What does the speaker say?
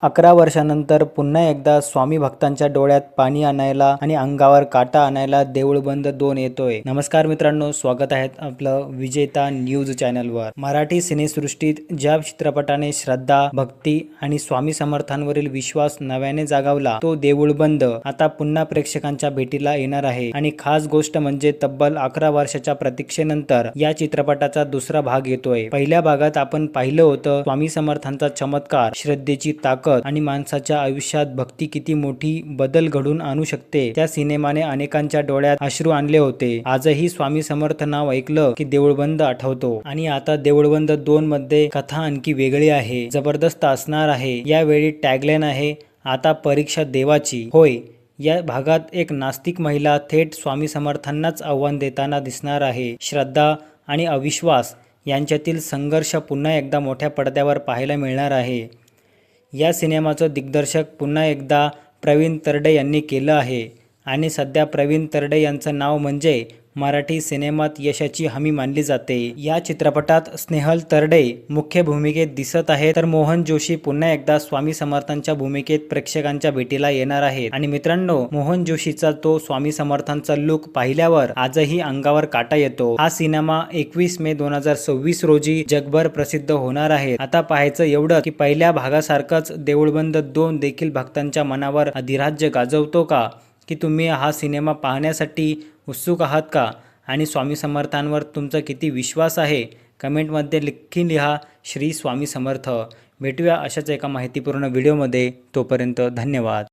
11 वर्षानंतर पुन्हा एकदा स्वामी भक्तांच्या डोळ्यात पाणी आणायला आणि अंगावर काटा आणायला देऊळबंद 2 येतोय। नमस्कार मित्रांनो, स्वागत आहे आपलं विजेता न्यूज चॅनलवर। मराठी सिनेसृष्टीत ज्या चित्रपटाने श्रद्धा, भक्ती आणि स्वामी समर्थांवरील विश्वास नव्याने जागवला तो देऊळबंद आता पुन्हा प्रेक्षकांच्या भेटीला येणार आहे। आणि खास गोष्ट म्हणजे तब्बल 11 वर्षाच्या प्रतीक्षेनंतर या चित्रपटाचा दुसरा भाग येतोय। पहिल्या भागात आपण पाहिलं होतं स्वामी समर्थांचा चमत्कार, श्रद्धेची ताकद आणि माणसाच्या आयुष्यात भक्ती किती मोठी बदल घडून आणू शकते। त्या सिनेमाने अनेकांच्या डोळ्यात अश्रू आणले होते। आजही स्वामी समर्थ नाव ऐकलं की देऊळबंद आठवतो। आणि आता देऊळबंद 2 मध्ये कथा आणखी वेगळी आहे, जबरदस्त असणार आहे। यावेळी टॅगलाईन आहे, आता परीक्षा देवाची। होय, या भागात एक नास्तिक महिला थेट स्वामी समर्थांनाच आव्हान देताना दिसणार आहे। श्रद्धा आणि अविश्वास यांच्यातील संघर्ष पुन्हा एकदा मोठ्या पडद्यावर पाहायला मिळणार आहे। या सिनेमाचं दिग्दर्शक पुन्हा एकदा प्रवीण तरडे यांनी केलं आहे आणि सध्या प्रवीण तरडे यांचं नाव म्हणजे मराठी सिनेमात यशाची हमी मानली जाते। या चित्रपटात स्नेहल तरडे मुख्य भूमिकेत दिसत आहे, तर मोहन जोशी पुन्हा एकदा स्वामी समर्थांच्या भूमिकेत प्रेक्षकांच्या भेटीला येणार आहेत। आणि मित्रांनो, मोहन जोशीचा तो स्वामी समर्थांचा लुक पाहिल्यावर आजही अंगावर काटा येतो। हा सिनेमा 21 मे 2026 रोजी जगभर प्रसिद्ध होणार आहे। आता पाहायचं एवढं की पहिल्या भागासारखंच देऊळबंद 2 देखील भक्तांच्या मनावर अधिराज्य गाजवतो का, की तुम्ही हा सिनेमा पाहण्यासाठी उत्सुक आहात का, आणि स्वामी समर्थांवर तुमचा किती विश्वास आहे, कमेंटमध्ये नक्की लिहा। श्री स्वामी समर्थ। भेटूया अशाच एका माहितीपूर्ण व्हिडिओमध्ये, तोपर्यंत धन्यवाद।